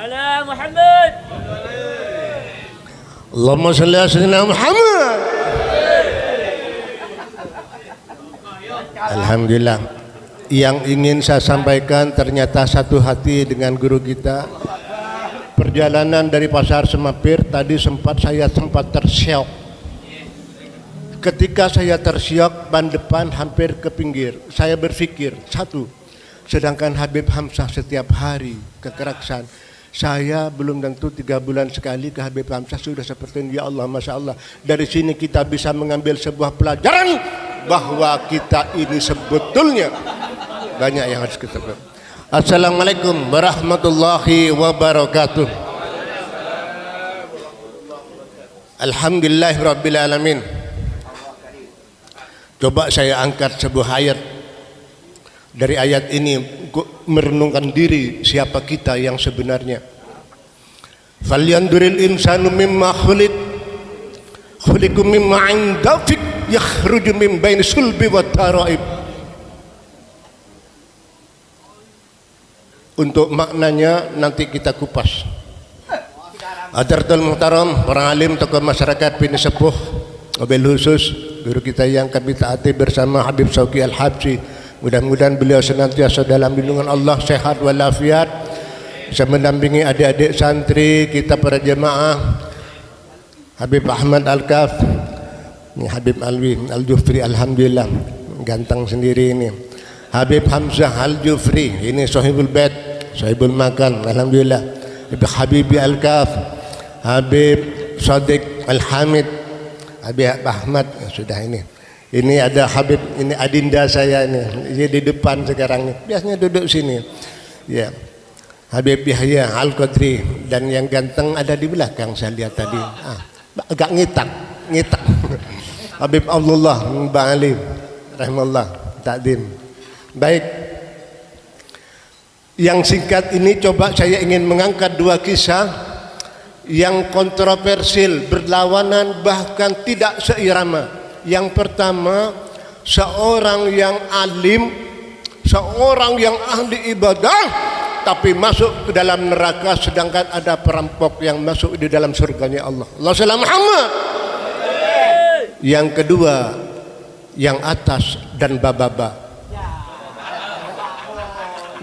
على محمد. Allahumma salli ala sayyidina Muhammad. Alhamdulillah. Yang ingin saya sampaikan ternyata satu hati dengan guru kita. Perjalanan dari Pasar Semapir tadi saya sempat tersyok. Ketika saya tersyok, ban depan hampir ke pinggir. Saya berpikir, satu, sedangkan Habib Hamzah setiap hari ke Keraksan, saya belum tentu 3 bulan sekali ke Habib Hamzah sudah seperti ini. Ya Allah, Masya Allah. Dari sini kita bisa mengambil sebuah pelajaran bahwa kita ini sebetulnya banyak yang harus kita tahu. Assalamualaikum warahmatullahi wabarakatuh. Alhamdulillahirabbil alamin. Coba saya angkat sebuah ayat. Dari ayat ini merenungkan diri siapa kita yang sebenarnya. Falyanduril insanu mimma khuliqu mimma 'inda fik yakhruju min baini sulbi wat taraib. Untuk maknanya nanti kita kupas. Hadratul Muhtaram, para alim, tokoh masyarakat, bini sepuh, wabil khusus guru kita yang kami taati bersama Habib Shauqi Al-Habsyi. Mudah-mudahan beliau senantiasa dalam lindungan Allah, sehat walafiat, bisa mendampingi adik-adik santri kita para jemaah. Habib Ahmad Al-Kaf, ini Habib Alwi Al-Jufri, alhamdulillah ganteng sendiri ini. Habib Hamzah Al-Jufri, ini Sohibul Bait, Sohibul Makan, alhamdulillah. Habib Habibi Al-Kaf, Habib Sadiq Al-Hamid, Habib Ahmad, sudah ini. Ini ada Habib, ini adinda saya ini, dia di depan sekarang nih. Biasanya duduk sini. Ya. Habib Yahya Al-Qadri, dan yang ganteng ada di belakang saya lihat tadi. Agak ngitak. Habib Abdullah Ba'ali rahimahullah takdim. Baik. Yang singkat ini coba saya ingin mengangkat 2 kisah yang kontroversial, berlawanan, bahkan tidak seirama. Yang pertama, seorang yang alim, seorang yang ahli ibadah, tapi masuk ke dalam neraka, sedangkan ada perampok yang masuk di dalam surganya Allah. Allahumma Muhammad. Yang kedua, yang atas dan bababa.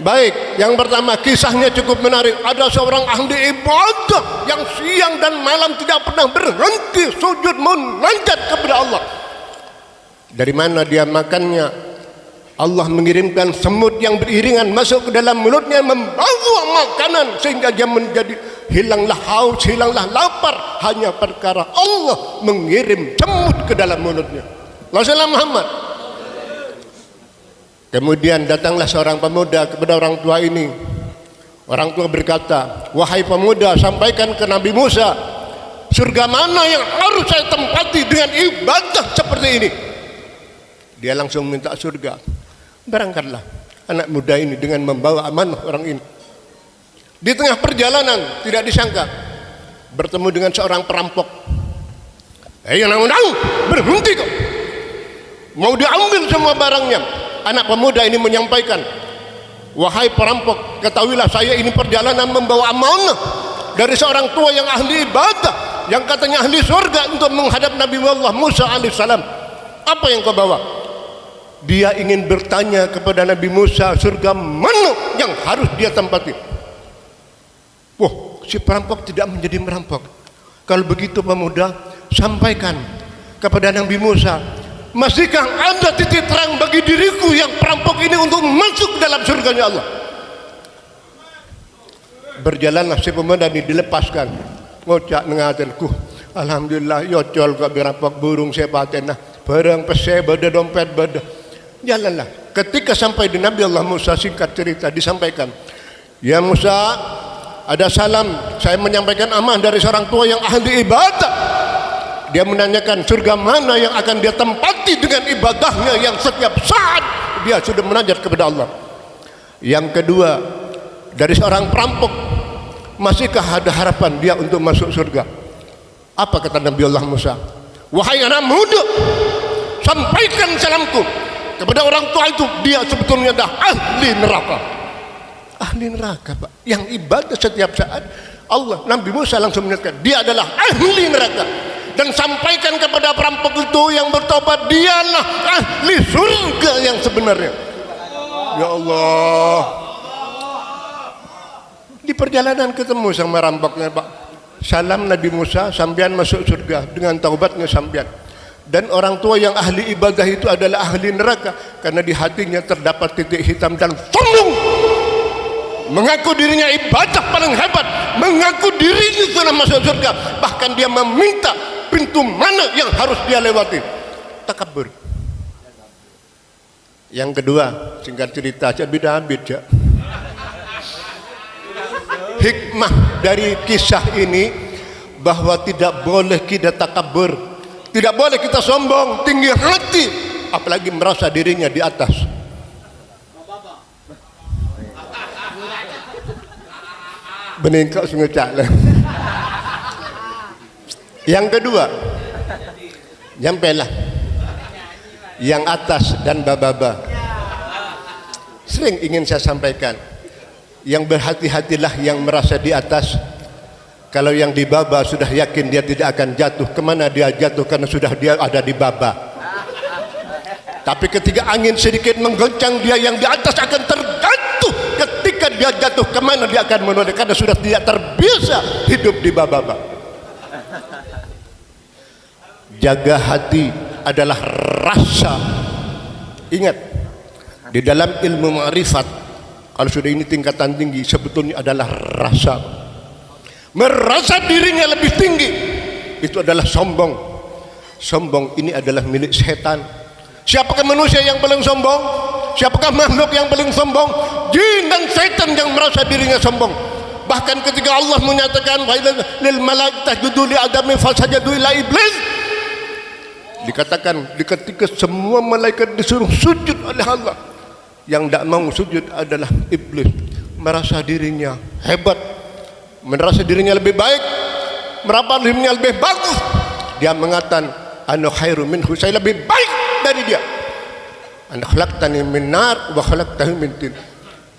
Baik, yang pertama kisahnya cukup menarik. Ada seorang ahli ibadah yang siang dan malam tidak pernah berhenti sujud munajat kepada Allah. Dari mana dia makannya? Allah mengirimkan semut yang beriringan masuk ke dalam mulutnya, membawa makanan sehingga dia menjadi hilanglah haus, hilanglah lapar, hanya perkara Allah mengirim semut ke dalam mulutnya. Rasulullah Muhammad. Kemudian datanglah seorang pemuda kepada orang tua ini. Orang tua berkata, "Wahai pemuda, sampaikan ke Nabi Musa, surga mana yang harus saya tempati dengan ibadah seperti ini?" Dia langsung minta surga. Berangkatlah anak muda ini dengan membawa amanah orang ini. Di tengah perjalanan tidak disangka bertemu dengan seorang perampok. Berhenti kok. Mau diambil semua barangnya. Anak pemuda ini menyampaikan, "Wahai perampok, ketahuilah saya ini perjalanan membawa amanah dari seorang tua yang ahli ibadah, yang katanya ahli surga, untuk menghadap Nabi Allah Musa alaihissalam. Apa yang kau bawa?" Dia ingin bertanya kepada Nabi Musa, surga mana yang harus dia tempati. Wah, si perampok tidak menjadi merampok. Kalau begitu pemuda, sampaikan kepada Nabi Musa, masihkah ada titik terang bagi diriku yang perampok ini untuk masuk dalam surganya Allah? Berjalanlah si pemuda ini, dilepaskan. Ngocak nengatenku, alhamdulillah yocol kok berampok burung sepatena, barang pese beda dompet beda. Jalanlah. Ketika sampai di Nabi Allah Musa, singkat cerita disampaikan, "Ya Musa, ada salam, saya menyampaikan amanah dari seorang tua yang ahli ibadah. Dia menanyakan surga mana yang akan dia tempati dengan ibadahnya yang setiap saat dia sudah munajat kepada Allah." Yang kedua, dari seorang perampok, masihkah ada harapan dia untuk masuk surga? Apa kata Nabi Allah Musa? "Wahai anak muda, sampaikan salamku kepada orang tua itu, dia sebetulnya dah ahli neraka." ahli neraka, Pak. Yang ibadah setiap saat Allah, Nabi Musa langsung menyatakan dia adalah ahli neraka, dan sampaikan kepada perampok itu yang bertobat, dialah ahli surga yang sebenarnya. Ya Allah, di perjalanan ketemu sama rampoknya, Pak. Salam Nabi Musa, sambian masuk surga dengan taubatnya sambian. Dan orang tua yang ahli ibadah itu adalah ahli neraka, karena di hatinya terdapat titik hitam dan sombong. Mengaku dirinya ibadah paling hebat, mengaku dirinya sudah masuk surga, bahkan dia meminta pintu mana yang harus dia lewati. Takabur. Yang kedua, singkat cerita aja, beda-beda ya. Hikmah dari kisah ini bahwa tidak boleh kita takabur, tidak boleh kita sombong, tinggi hati, apalagi merasa dirinya di atas. Beningkok sengecak lah. Yang kedua, nyampelah yang atas dan baba-baba. Sering ingin saya sampaikan, yang berhati-hatilah yang merasa di atas. Kalau yang di baba sudah yakin dia tidak akan jatuh, kemana dia jatuh karena sudah dia ada di baba. Tapi ketika angin sedikit menggoncang, dia yang di atas akan terjatuh. Ketika dia jatuh, kemana dia akan menoleh karena sudah tidak terbiasa hidup di baba-baba. Jaga hati adalah rasa. Ingat, di dalam ilmu ma'rifat, kalau sudah ini tingkatan tinggi, sebetulnya adalah rasa. Merasa dirinya lebih tinggi, itu adalah sombong. Sombong ini adalah milik setan. Siapakah manusia yang paling sombong? Siapakah makhluk yang paling sombong? Jin dan setan yang merasa dirinya sombong. Bahkan ketika Allah menyatakan lil malaikati tasjudu li adami fasajadu illa iblis, dikatakan ketika semua malaikat disuruh sujud oleh Allah, yang tidak mau sujud adalah iblis. Merasa dirinya hebat, merasa dirinya lebih baik, merasa dirinya lebih bagus. Dia mengatakan ana khairu minhu, saya lebih baik dari dia. Ana khalaqtani min nar wa khalaqtahu min tin.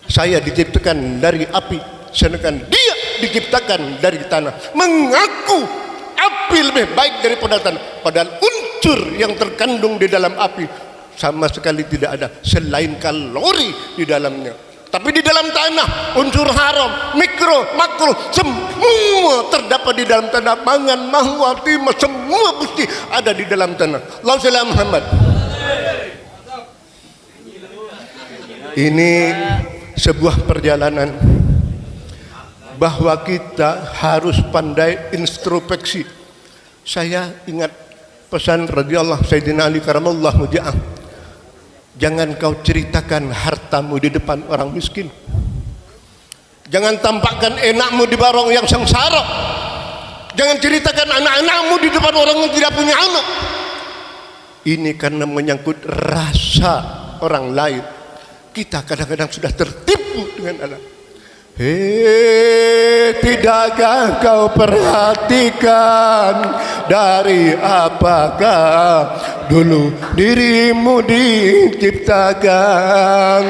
Saya diciptakan dari api, sedangkan dia diciptakan dari tanah. Mengaku api lebih baik daripada tanah, padahal unsur yang terkandung di dalam api sama sekali tidak ada selain kalori di dalamnya. Tapi di dalam tanah, unsur haram, mikro, makro, semua terdapat di dalam tanah. Mangan, mahwa, timah, semua bukti ada di dalam tanah. Allahumma shalli ala Muhammad. Ini sebuah perjalanan bahwa kita harus pandai introspeksi. Saya ingat pesan radhiyallahu Sayyidina Ali karamallahu wajhah. Jangan kau ceritakan hartamu di depan orang miskin. Jangan tampakkan enakmu di barang yang sengsara. Jangan ceritakan anak-anakmu di depan orang yang tidak punya anak. Ini karena menyangkut rasa orang lain. Kita kadang-kadang sudah tertipu dengan anak. Hei, tidakkah kau perhatikan dari apakah dulu dirimu diciptakan?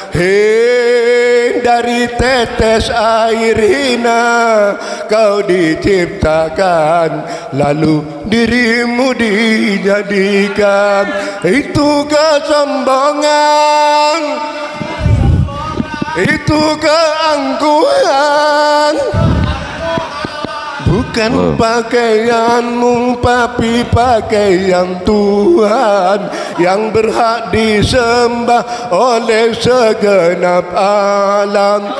Hei, dari tetes air hina kau diciptakan, lalu dirimu dijadikan. Itu kesombongan, itu keangkuhan. Bukan pakaianmu tapi pakaian Tuhan yang berhak disembah oleh segenap alam.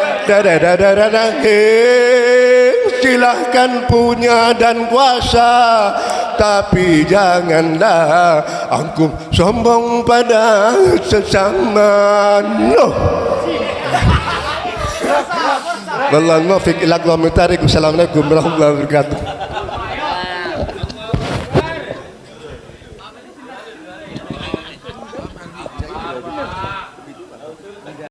Silahkan punya dan kuasa, tapi janganlah angkuh sombong pada sesama. Wallahu muwaffiq ila aqwamit thariq. Wassalamualaikum warahmatullahi wabarakatuh.